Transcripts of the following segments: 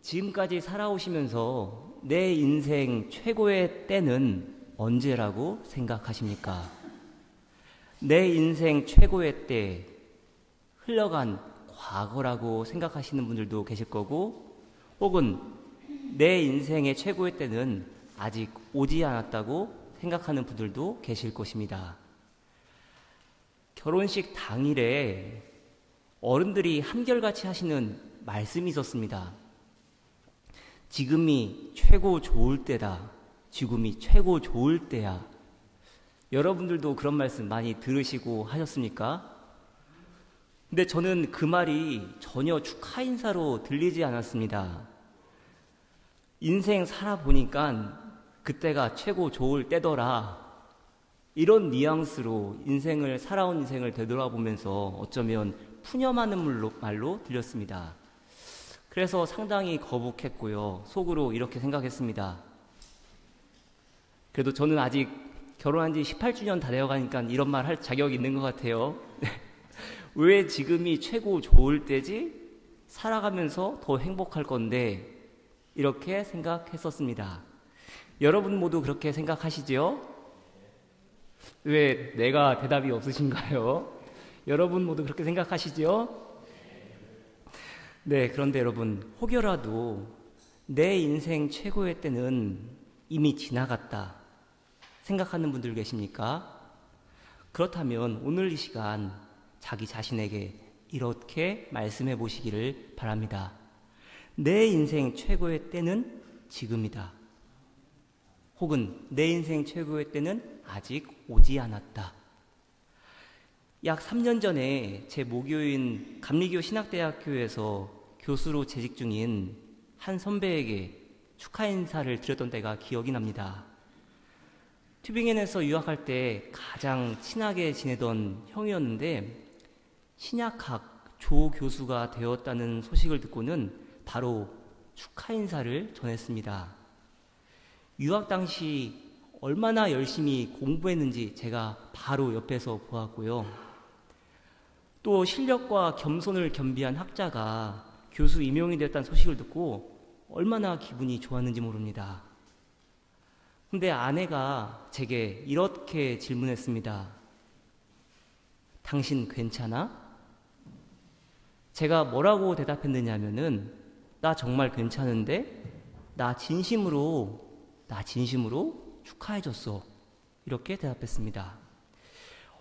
지금까지 살아오시면서 내 인생 최고의 때는 언제라고 생각하십니까? 내 인생 최고의 때, 흘러간 과거라고 생각하시는 분들도 계실 거고, 혹은 내 인생의 최고의 때는 아직 오지 않았다고 생각하는 분들도 계실 것입니다. 결혼식 당일에 어른들이 한결같이 하시는 말씀이 있었습니다. 지금이 최고 좋을 때다. 지금이 최고 좋을 때야. 여러분들도 그런 말씀 많이 들으시고 하셨습니까? 근데 저는 그 말이 전혀 축하 인사로 들리지 않았습니다. 인생 살아보니까 그때가 최고 좋을 때더라. 이런 뉘앙스로 살아온 인생을 되돌아보면서 어쩌면 푸념하는 말로 들렸습니다. 그래서 상당히 거북했고요. 속으로 이렇게 생각했습니다. 그래도 저는 아직 결혼한 지 18주년 다 되어가니까 이런 말 할 자격이 있는 것 같아요. 왜 지금이 최고 좋을 때지? 살아가면서 더 행복할 건데 이렇게 생각했었습니다. 여러분 모두 그렇게 생각하시죠? 왜 내가 대답이 없으신가요? 여러분 모두 그렇게 생각하시죠? 네, 그런데 여러분, 혹여라도 내 인생 최고의 때는 이미 지나갔다 생각하는 분들 계십니까? 그렇다면 오늘 이 시간 자기 자신에게 이렇게 말씀해 보시기를 바랍니다. 내 인생 최고의 때는 지금이다. 혹은 내 인생 최고의 때는 아직 오지 않았다. 약 3년 전에 제 모교인 감리교 신학대학교에서 교수로 재직 중인 한 선배에게 축하 인사를 드렸던 때가 기억이 납니다. 튜빙엔에서 유학할 때 가장 친하게 지내던 형이었는데 신약학 조 교수가 되었다는 소식을 듣고는 바로 축하 인사를 전했습니다. 유학 당시 얼마나 열심히 공부했는지 제가 바로 옆에서 보았고요. 또 실력과 겸손을 겸비한 학자가 교수 임용이 되었다는 소식을 듣고 얼마나 기분이 좋았는지 모릅니다. 근데 아내가 제게 이렇게 질문했습니다. 당신 괜찮아? 제가 뭐라고 대답했느냐면은 나 정말 괜찮은데 나 진심으로 축하해줬어. 이렇게 대답했습니다.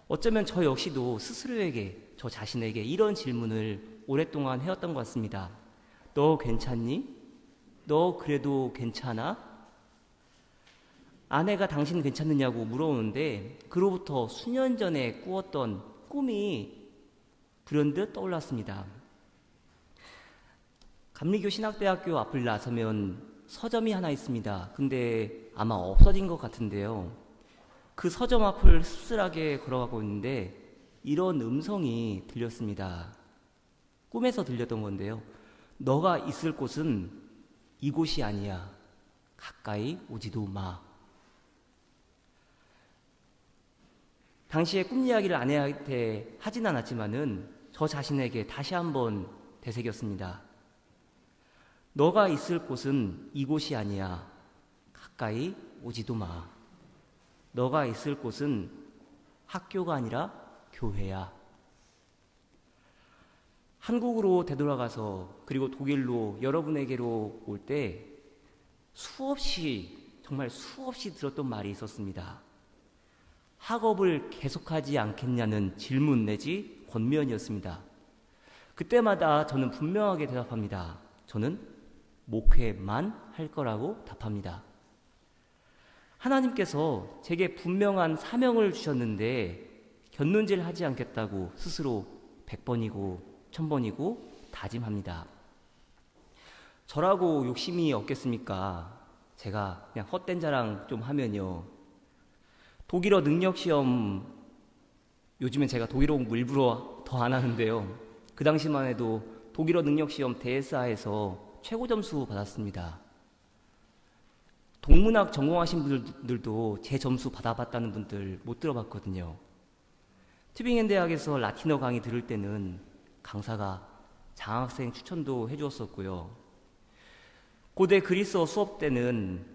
어쩌면 저 역시도 스스로에게, 저 자신에게 이런 질문을 오랫동안 해왔던 것 같습니다. 너 괜찮니? 너 그래도 괜찮아? 아내가 당신 괜찮느냐고 물어오는데 그로부터 수년 전에 꾸었던 꿈이 불현듯 떠올랐습니다. 감리교 신학대학교 앞을 나서면 서점이 하나 있습니다. 근데 아마 없어진 것 같은데요. 그 서점 앞을 씁쓸하게 걸어가고 있는데 이런 음성이 들렸습니다. 꿈에서 들렸던 건데요. 너가 있을 곳은 이곳이 아니야. 가까이 오지도 마. 당시에 꿈 이야기를 아내한테 하진 않았지만은 저 자신에게 다시 한번 되새겼습니다. 너가 있을 곳은 이곳이 아니야. 가까이 오지도 마. 너가 있을 곳은 학교가 아니라 교회야. 한국으로 되돌아가서 그리고 독일로 여러분에게로 올 때 정말 수없이 들었던 말이 있었습니다. 학업을 계속하지 않겠냐는 질문 내지 권면이었습니다. 그때마다 저는 분명하게 대답합니다. 저는 목회만 할 거라고 답합니다. 하나님께서 제게 분명한 사명을 주셨는데 곁눈질 하지 않겠다고 스스로 100번이고 1000번이고 다짐합니다. 저라고 욕심이 없겠습니까? 제가 그냥 헛된 자랑 좀 하면요. 독일어 능력시험, 요즘엔 제가 독일어 공부 일부러 더 안 하는데요. 그 당시만 해도 독일어 능력시험 대사에서 최고 점수 받았습니다. 동문학 전공하신 분들도 제 점수 받아봤다는 분들 못 들어봤거든요. 튜빙엔 대학에서 라틴어 강의 들을 때는 강사가 장학생 추천도 해주었었고요. 고대 그리스어 수업 때는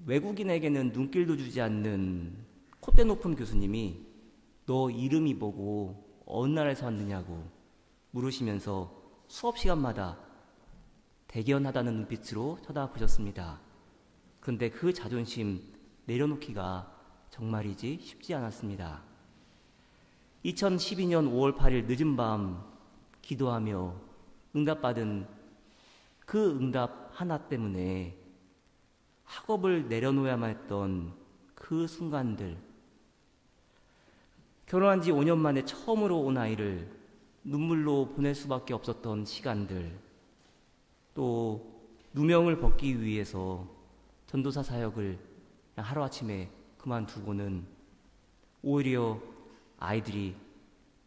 외국인에게는 눈길도 주지 않는 콧대 높은 교수님이 너 이름이 뭐고 어느 나라에서 왔느냐고 물으시면서 수업 시간마다 대견하다는 눈빛으로 쳐다보셨습니다. 그런데 그 자존심 내려놓기가 정말이지 쉽지 않았습니다. 2012년 5월 8일 늦은 밤 기도하며 응답받은 그 응답 하나 때문에 학업을 내려놓아야만 했던 그 순간들, 결혼한 지 5년 만에 처음으로 온 아이를 눈물로 보낼 수밖에 없었던 시간들, 또 누명을 벗기 위해서 전도사 사역을 하루아침에 그만두고는 오히려 아이들이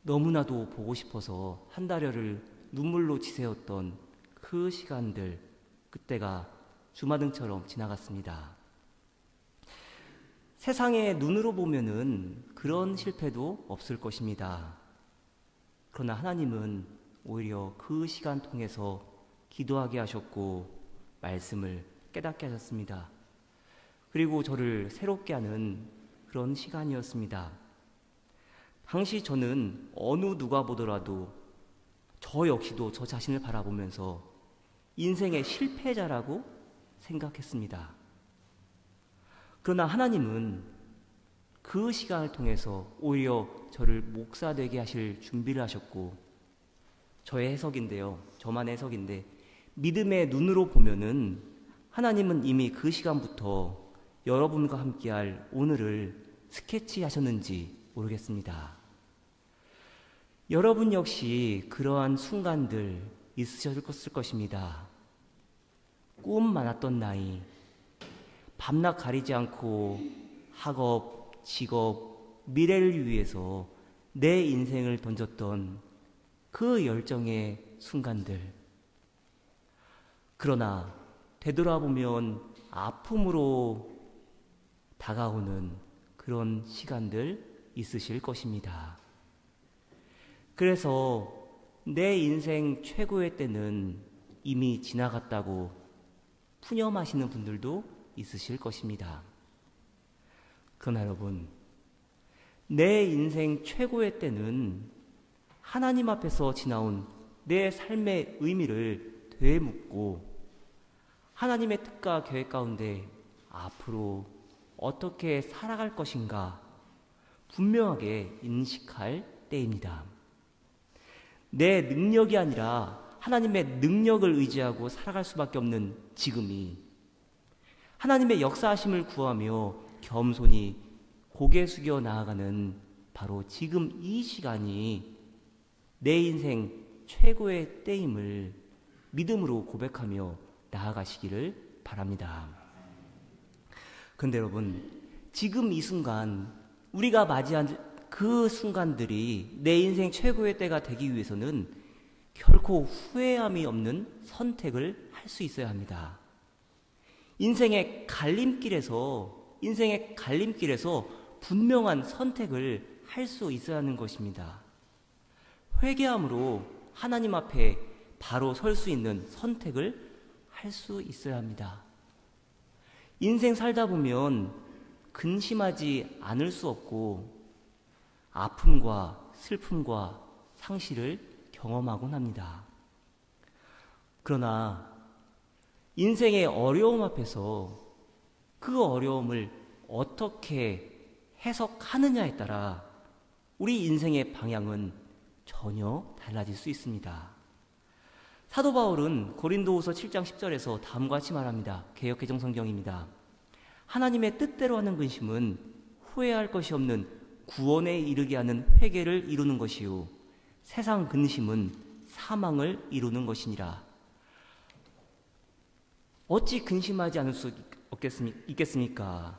너무나도 보고 싶어서 한 달여를 눈물로 지새웠던 그 시간들, 그때가 주마등처럼 지나갔습니다. 세상의 눈으로 보면은 그런 실패도 없을 것입니다. 그러나 하나님은 오히려 그 시간 통해서 기도하게 하셨고 말씀을 깨닫게 하셨습니다. 그리고 저를 새롭게 하는 그런 시간이었습니다. 당시 저는 어느 누가 보더라도 저 역시도 저 자신을 바라보면서 인생의 실패자라고 생각했습니다. 그러나 하나님은 그 시간을 통해서 오히려 저를 목사 되게 하실 준비를 하셨고, 저의 해석인데요, 저만의 해석인데, 믿음의 눈으로 보면은 하나님은 이미 그 시간부터 여러분과 함께할 오늘을 스케치하셨는지 모르겠습니다. 여러분 역시 그러한 순간들 있으셨을 것입니다. 꿈 많았던 나이, 밤낮 가리지 않고 학업, 직업, 미래를 위해서 내 인생을 던졌던 그 열정의 순간들. 그러나 되돌아보면 아픔으로 다가오는 그런 시간들 있으실 것입니다. 그래서 내 인생 최고의 때는 이미 지나갔다고 푸념하시는 분들도 있으실 것입니다. 그러나 여러분, 내 인생 최고의 때는 하나님 앞에서 지나온 내 삶의 의미를 되묻고 하나님의 뜻과 계획 가운데 앞으로 어떻게 살아갈 것인가 분명하게 인식할 때입니다. 내 능력이 아니라 하나님의 능력을 의지하고 살아갈 수밖에 없는 지금이, 하나님의 역사하심을 구하며 겸손히 고개 숙여 나아가는 바로 지금 이 시간이 내 인생 최고의 때임을 믿음으로 고백하며 나아가시기를 바랍니다. 그런데 여러분, 지금 이 순간 우리가 맞이한 그 순간들이 내 인생 최고의 때가 되기 위해서는 결코 후회함이 없는 선택을 할 수 있어야 합니다. 인생의 갈림길에서 분명한 선택을 할 수 있어야 하는 것입니다. 회개함으로 하나님 앞에 바로 설 수 있는 선택을 할 수 있어야 합니다. 인생 살다 보면 근심하지 않을 수 없고 아픔과 슬픔과 상실을 경험하곤 합니다. 그러나 인생의 어려움 앞에서 그 어려움을 어떻게 해석하느냐에 따라 우리 인생의 방향은 전혀 달라질 수 있습니다. 사도 바울은 고린도후서 7장 10절에서 다음과 같이 말합니다. 개역개정 성경입니다. 하나님의 뜻대로 하는 근심은 후회할 것이 없는 구원에 이르게 하는 회개를 이루는 것이요 세상 근심은 사망을 이루는 것이니라. 어찌 근심하지 않을 수 있겠습니까?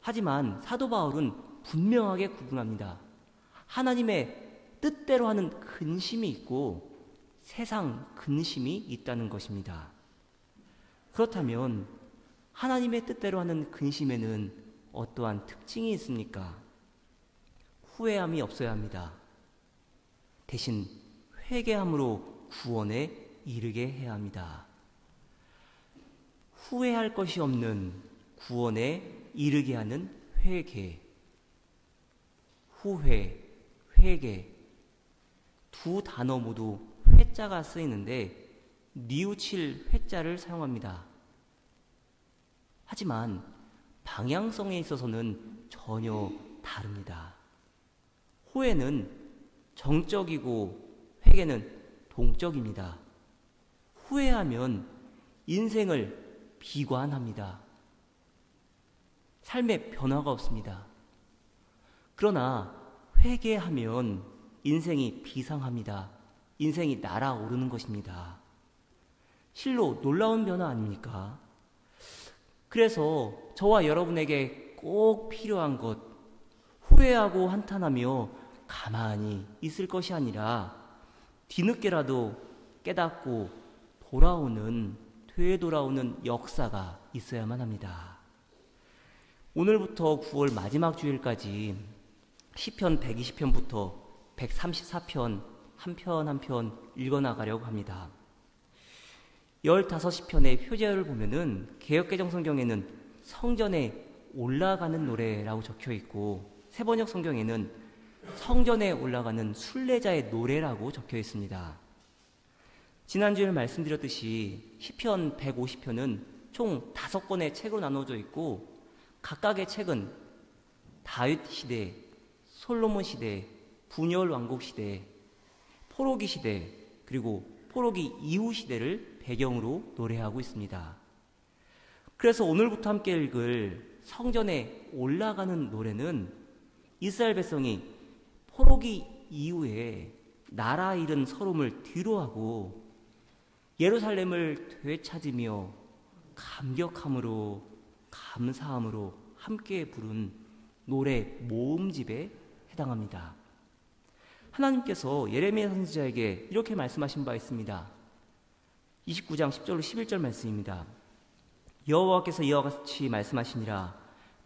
하지만 사도 바울은 분명하게 구분합니다. 하나님의 뜻대로 하는 근심이 있고 세상 근심이 있다는 것입니다. 그렇다면 하나님의 뜻대로 하는 근심에는 어떠한 특징이 있습니까? 후회함이 없어야 합니다. 대신 회개함으로 구원에 이르게 해야 합니다. 후회할 것이 없는 구원에 이르게 하는 회개. 후회, 회개. 두 단어 모두 회자가 쓰이는데 뉘우칠 회자를 사용합니다. 하지만 방향성에 있어서는 전혀 다릅니다. 후회는 정적이고 회개는 동적입니다. 후회하면 인생을 비관합니다. 삶에 변화가 없습니다. 그러나 회개하면 인생이 비상합니다. 인생이 날아오르는 것입니다. 실로 놀라운 변화 아닙니까? 그래서 저와 여러분에게 꼭 필요한 것, 후회하고 한탄하며 가만히 있을 것이 아니라 뒤늦게라도 깨닫고 되돌아오는 역사가 있어야만 합니다. 오늘부터 9월 마지막 주일까지 시편 120편부터 134편 한 편 한 편 읽어나가려고 합니다. 15시편의 표제어를 보면은 개역개정 성경에는 성전에 올라가는 노래라고 적혀 있고 세번역 성경에는 성전에 올라가는 순례자의 노래라고 적혀 있습니다. 지난주에 말씀드렸듯이 시편 150편은 총 5권의 책으로 나눠져 있고 각각의 책은 다윗 시대, 솔로몬 시대, 분열 왕국 시대, 포로기 시대, 그리고 포로기 이후 시대를 배경으로 노래하고 있습니다. 그래서 오늘부터 함께 읽을 성전에 올라가는 노래는 이스라엘 백성이 포로기 이후에 나라 잃은 서름을 뒤로하고 예루살렘을 되찾으며 감격함으로 감사함으로 함께 부른 노래 모음집에 해당합니다. 하나님께서 예레미야 선지자에게 이렇게 말씀하신 바 있습니다. 29장 10절로 11절 말씀입니다. 여호와께서 이와 같이 말씀하시니라.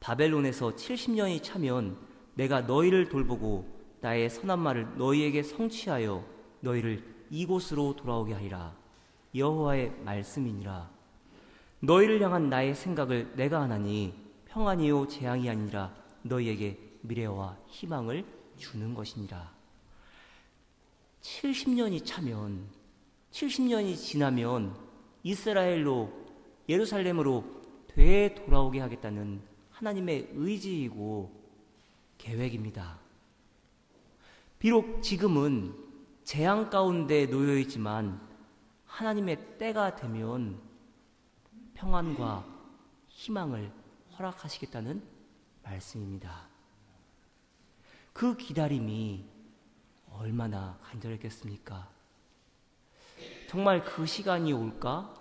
바벨론에서 70년이 차면 내가 너희를 돌보고 나의 선한 말을 너희에게 성취하여 너희를 이곳으로 돌아오게 하리라. 여호와의 말씀이니라. 너희를 향한 나의 생각을 내가 아나니 평안이요 재앙이 아니라 너희에게 미래와 희망을 주는 것이니라. 70년이 차면 70년이 지나면 이스라엘로 예루살렘으로 되돌아오게 하겠다는 하나님의 의지이고 계획입니다. 비록 지금은 재앙 가운데 놓여 있지만 하나님의 때가 되면 평안과 희망을 허락하시겠다는 말씀입니다. 그 기다림이 얼마나 간절했겠습니까? 정말 그 시간이 올까?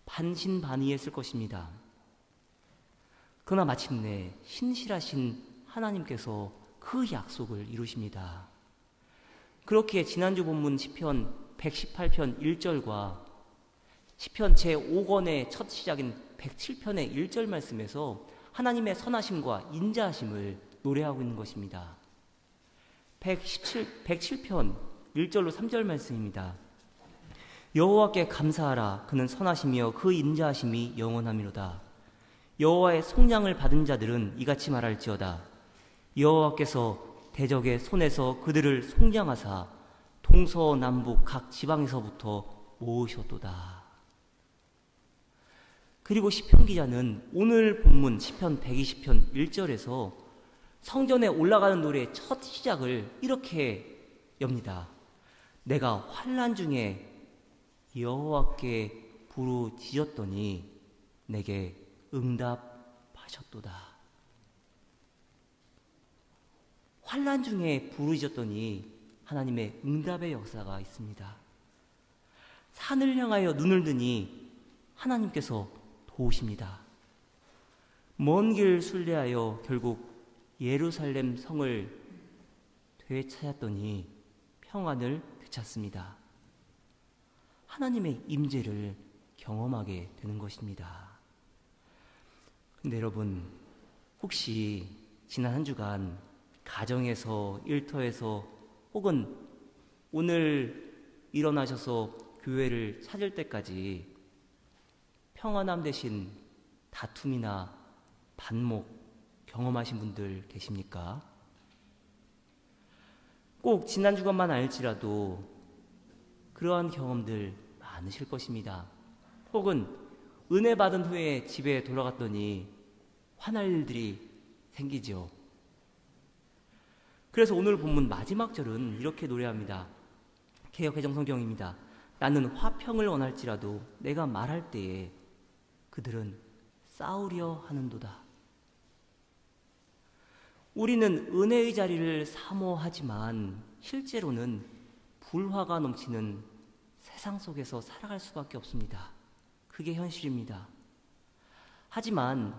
반신반의했을 것입니다. 그러나 마침내 신실하신 하나님께서 그 약속을 이루십니다. 그렇기에 지난주 본문 시편 118편 1절과 시편 제5권의 첫 시작인 107편의 1절 말씀에서 하나님의 선하심과 인자하심을 노래하고 있는 것입니다. 107편 1절로 3절 말씀입니다. 여호와께 감사하라. 그는 선하시며 그 인자하심이 영원함이로다. 여호와의 속량을 받은 자들은 이같이 말할지어다. 여호와께서 대적의 손에서 그들을 속량하사 동서남북 각 지방에서부터 모으셨도다. 그리고 시편 기자는 오늘 본문 시편 120편 1절에서 성전에 올라가는 노래의 첫 시작을 이렇게 엽니다. 내가 환난 중에 여호와께 부르짖었더니 내게 응답하셨도다. 환난 중에 부르짖었더니 하나님의 응답의 역사가 있습니다. 산을 향하여 눈을 드니 하나님께서 도우십니다. 먼 길 순례하여 결국 예루살렘 성을 되찾았더니 평안을 되찾습니다. 하나님의 임재를 경험하게 되는 것입니다. 근데 여러분, 혹시 지난 한 주간 가정에서, 일터에서 혹은 오늘 일어나셔서 교회를 찾을 때까지 평안함 대신 다툼이나 반목 경험하신 분들 계십니까? 꼭 지난 주간만 아닐지라도 그러한 경험들 많으실 것입니다. 혹은 은혜 받은 후에 집에 돌아갔더니 화날 일들이 생기죠. 그래서 오늘 본문 마지막 절은 이렇게 노래합니다. 개역개정성경입니다. 나는 화평을 원할지라도 내가 말할 때에 그들은 싸우려 하는도다. 우리는 은혜의 자리를 사모하지만 실제로는 불화가 넘치는 세상 속에서 살아갈 수밖에 없습니다. 그게 현실입니다. 하지만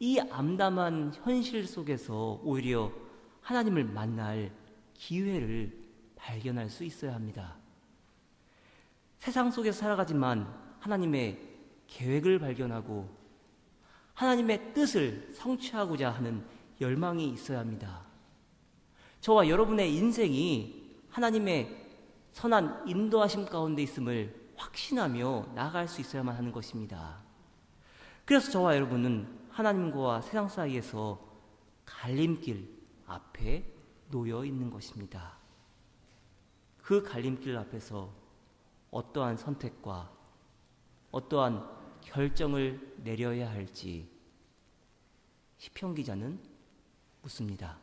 이 암담한 현실 속에서 오히려 하나님을 만날 기회를 발견할 수 있어야 합니다. 세상 속에서 살아가지만 하나님의 계획을 발견하고 하나님의 뜻을 성취하고자 하는 열망이 있어야 합니다. 저와 여러분의 인생이 하나님의 선한 인도하심 가운데 있음을 확신하며 나아갈 수 있어야만 하는 것입니다. 그래서 저와 여러분은 하나님과 세상 사이에서 갈림길 앞에 놓여 있는 것입니다. 그 갈림길 앞에서 어떠한 선택과 어떠한 결정을 내려야 할지 시편 기자는 묻습니다.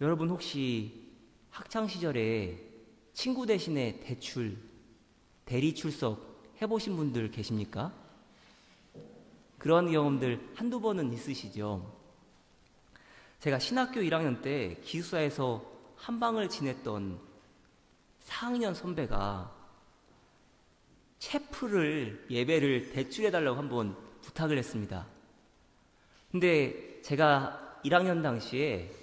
여러분 혹시 학창시절에 친구 대신에 대리 출석 해보신 분들 계십니까? 그런 경험들 한두 번은 있으시죠? 제가 신학교 1학년 때 기숙사에서 한 방을 지냈던 4학년 선배가 예배를 대출해달라고 한번 부탁을 했습니다. 근데 제가 1학년 당시에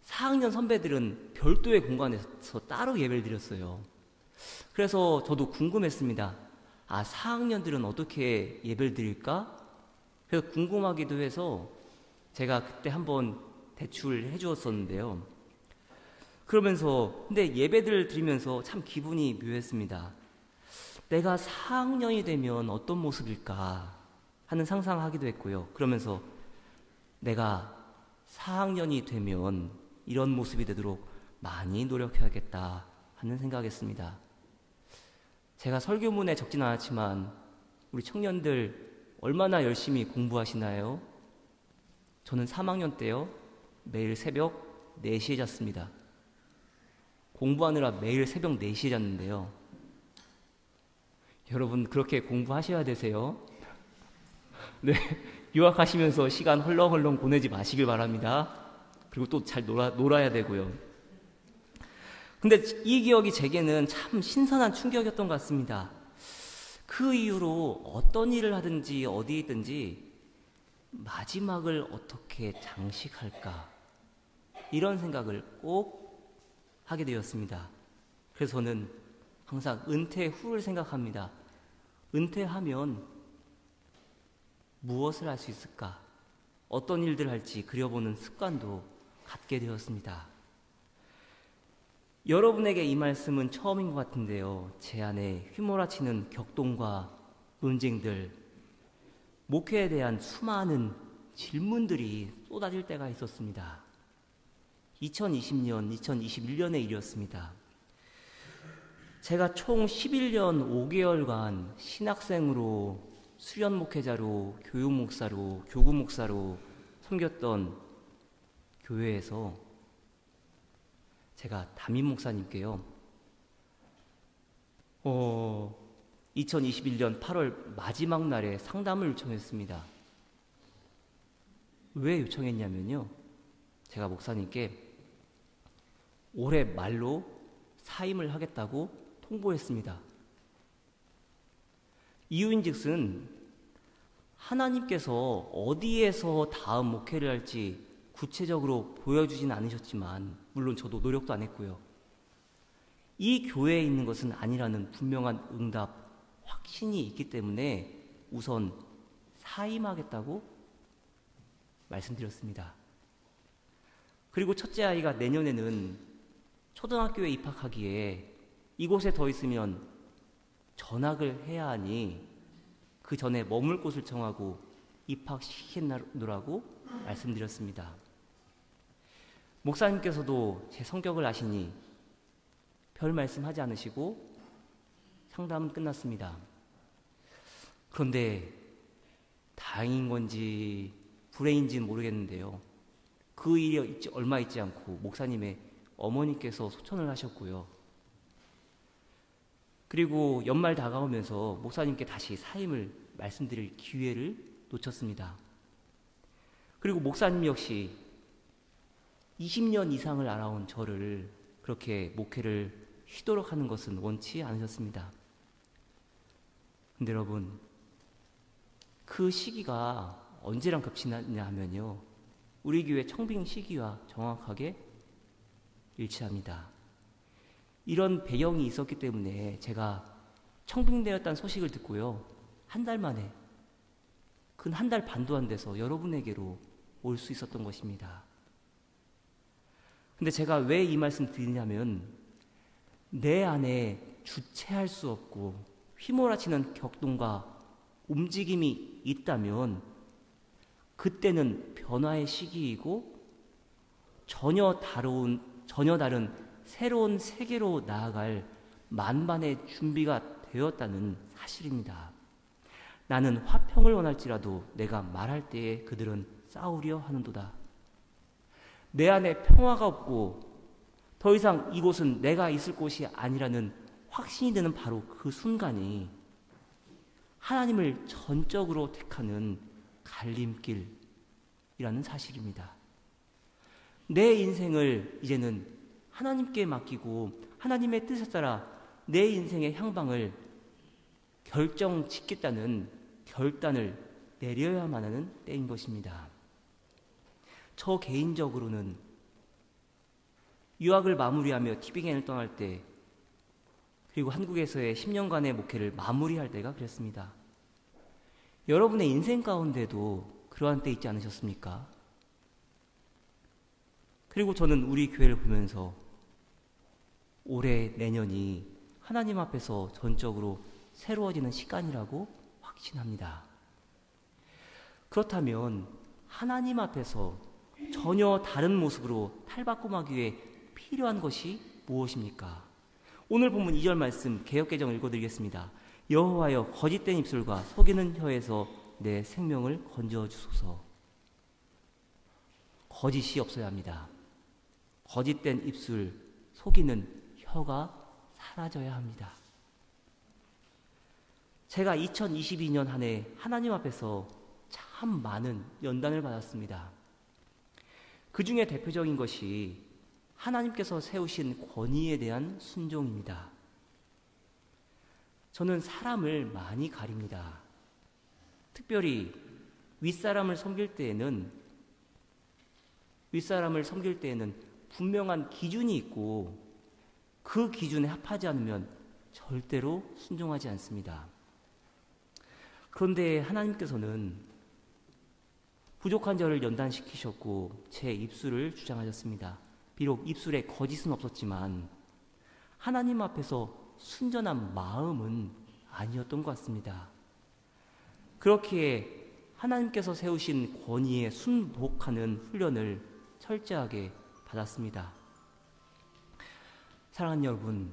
4학년 선배들은 별도의 공간에서 따로 예배를 드렸어요. 그래서 저도 궁금했습니다. 4학년들은 어떻게 예배를 드릴까? 그래서 궁금하기도 해서 제가 그때 한번 대출해 주었었는데요. 그러면서 근데 예배를 드리면서 참 기분이 묘했습니다. 내가 4학년이 되면 어떤 모습일까 하는 상상하기도 했고요. 그러면서 내가 4학년이 되면 이런 모습이 되도록 많이 노력해야겠다 하는 생각했습니다. 제가 설교문에 적진 않았지만 우리 청년들 얼마나 열심히 공부하시나요? 저는 3학년 때요, 매일 새벽 4시에 잤습니다. 공부하느라 매일 새벽 4시에 잤는데요. 여러분 그렇게 공부하셔야 되세요. 네, 유학하시면서 시간 헐렁헐렁 보내지 마시길 바랍니다. 그리고 또 잘 놀아야 되고요. 근데 이 기억이 제게는 참 신선한 충격이었던 것 같습니다. 그 이후로 어떤 일을 하든지 어디에 있든지 마지막을 어떻게 장식할까 이런 생각을 꼭 하게 되었습니다. 그래서 저는 항상 은퇴 후를 생각합니다. 은퇴하면 무엇을 할 수 있을까? 어떤 일들을 할지 그려보는 습관도 갖게 되었습니다. 여러분에게 이 말씀은 처음인 것 같은데요. 제 안에 휘몰아치는 격동과 논쟁들, 목회에 대한 수많은 질문들이 쏟아질 때가 있었습니다. 2020년, 2021년의 일이었습니다. 제가 총 11년 5개월간 신학생으로, 수련 목회자로, 교육 목사로, 교구 목사로 섬겼던 교회에서 제가 담임 목사님께요, 2021년 8월 마지막 날에 상담을 요청했습니다. 왜 요청했냐면요, 제가 목사님께 올해 말로 사임을 하겠다고 통보했습니다. 이유인즉슨 하나님께서 어디에서 다음 목회를 할지 구체적으로 보여주진 않으셨지만, 물론 저도 노력도 안 했고요, 이 교회에 있는 것은 아니라는 분명한 응답, 확신이 있기 때문에 우선 사임하겠다고 말씀드렸습니다. 그리고 첫째 아이가 내년에는 초등학교에 입학하기에 이곳에 더 있으면 전학을 해야 하니 그 전에 머물 곳을 정하고 입학시키노라고 말씀드렸습니다. 목사님께서도 제 성격을 아시니 별 말씀하지 않으시고 상담은 끝났습니다. 그런데 다행인 건지 불행인지는 모르겠는데요. 그 일이 얼마 있지 않고 목사님의 어머니께서 소천을 하셨고요. 그리고 연말 다가오면서 목사님께 다시 사임을 말씀드릴 기회를 놓쳤습니다. 그리고 목사님 역시 20년 이상을 알아온 저를 그렇게 목회를 쉬도록 하는 것은 원치 않으셨습니다. 근데 여러분, 그 시기가 언제랑 겹치냐 하면요, 우리 교회 청빙 시기와 정확하게 일치합니다. 이런 배경이 있었기 때문에 제가 청빙되었다는 소식을 듣고요, 한 달 만에, 근 한 달 반도 안 돼서 여러분에게로 올 수 있었던 것입니다. 근데 제가 왜 이 말씀 드리냐면, 내 안에 주체할 수 없고 휘몰아치는 격동과 움직임이 있다면 그때는 변화의 시기이고 전혀 다른 새로운 세계로 나아갈 만반의 준비가 되었다는 사실입니다. 나는 화평을 원할지라도 내가 말할 때에 그들은 싸우려 하는도다. 내 안에 평화가 없고 더 이상 이곳은 내가 있을 곳이 아니라는 확신이 드는 바로 그 순간이 하나님을 전적으로 택하는 갈림길이라는 사실입니다. 내 인생을 이제는 하나님께 맡기고 하나님의 뜻에 따라 내 인생의 향방을 결정짓겠다는 결단을 내려야만 하는 때인 것입니다. 저 개인적으로는 유학을 마무리하며 티빙엔을 떠날 때, 그리고 한국에서의 10년간의 목회를 마무리할 때가 그랬습니다. 여러분의 인생 가운데도 그러한 때 있지 않으셨습니까? 그리고 저는 우리 교회를 보면서 올해 내년이 하나님 앞에서 전적으로 새로워지는 시간이라고 확신합니다. 그렇다면 하나님 앞에서 전혀 다른 모습으로 탈바꿈하기 위해 필요한 것이 무엇입니까? 오늘 본문 2절 말씀 개역개정 읽어드리겠습니다. 여호와여 거짓된 입술과 속이는 혀에서 내 생명을 건져주소서. 거짓이 없어야 합니다. 거짓된 입술, 속이는 혀가 사라져야 합니다. 제가 2022년 한 해 하나님 앞에서 참 많은 연단을 받았습니다. 그 중에 대표적인 것이 하나님께서 세우신 권위에 대한 순종입니다. 저는 사람을 많이 가립니다. 특별히 윗사람을 섬길 때에는 분명한 기준이 있고 그 기준에 합하지 않으면 절대로 순종하지 않습니다. 그런데 하나님께서는 부족한 저를 연단시키셨고 제 입술을 주장하셨습니다. 비록 입술에 거짓은 없었지만 하나님 앞에서 순전한 마음은 아니었던 것 같습니다. 그렇기에 하나님께서 세우신 권위에 순복하는 훈련을 철저하게 받았습니다. 사랑하는 여러분,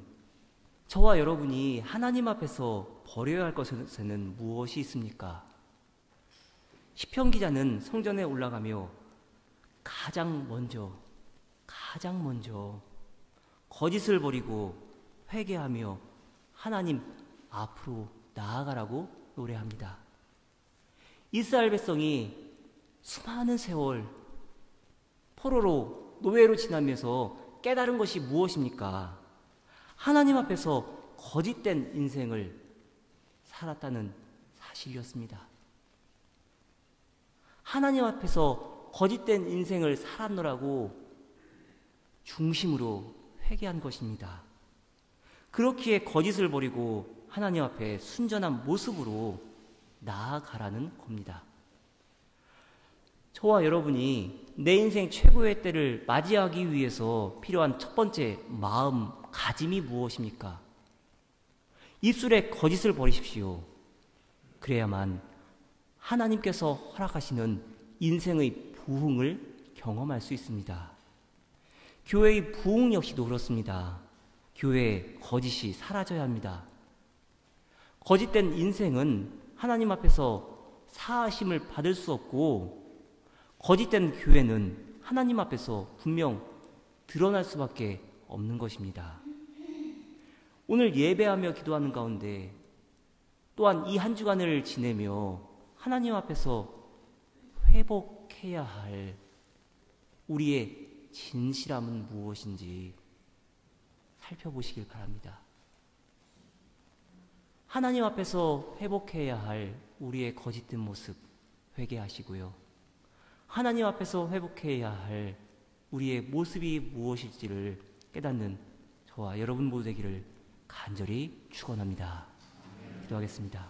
저와 여러분이 하나님 앞에서 버려야 할 것에는 무엇이 있습니까? 시편 기자는 성전에 올라가며 가장 먼저 거짓을 버리고 회개하며 하나님 앞으로 나아가라고 노래합니다. 이스라엘 백성이 수많은 세월 포로로 노예로 지나면서 깨달은 것이 무엇입니까? 하나님 앞에서 거짓된 인생을 살았다는 사실이었습니다. 하나님 앞에서 거짓된 인생을 살았노라고 중심으로 회개한 것입니다. 그렇기에 거짓을 버리고 하나님 앞에 순전한 모습으로 나아가라는 겁니다. 저와 여러분이 내 인생 최고의 때를 맞이하기 위해서 필요한 첫 번째 마음가짐이 무엇입니까? 입술에 거짓을 버리십시오. 그래야만 하나님께서 허락하시는 인생의 부흥을 경험할 수 있습니다. 교회의 부흥 역시도 그렇습니다. 교회에 거짓이 사라져야 합니다. 거짓된 인생은 하나님 앞에서 사하심을 받을 수 없고, 거짓된 교회는 하나님 앞에서 분명 드러날 수밖에 없는 것입니다. 오늘 예배하며 기도하는 가운데 또한 이 한 주간을 지내며 하나님 앞에서 회복해야 할 우리의 진실함은 무엇인지 살펴보시길 바랍니다. 하나님 앞에서 회복해야 할 우리의 거짓된 모습 회개하시고요. 하나님 앞에서 회복해야 할 우리의 모습이 무엇일지를 깨닫는 저와 여러분 모두 되기를 간절히 축원합니다. 기도하겠습니다.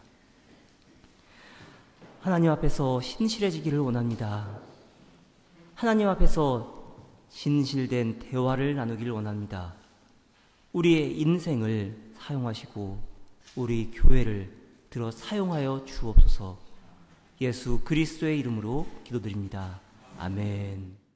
하나님 앞에서 신실해지기를 원합니다. 하나님 앞에서 진실된 대화를 나누기를 원합니다. 우리의 인생을 사용하시고 우리 교회를 들어 사용하여 주옵소서. 예수 그리스도의 이름으로 기도드립니다. 아멘.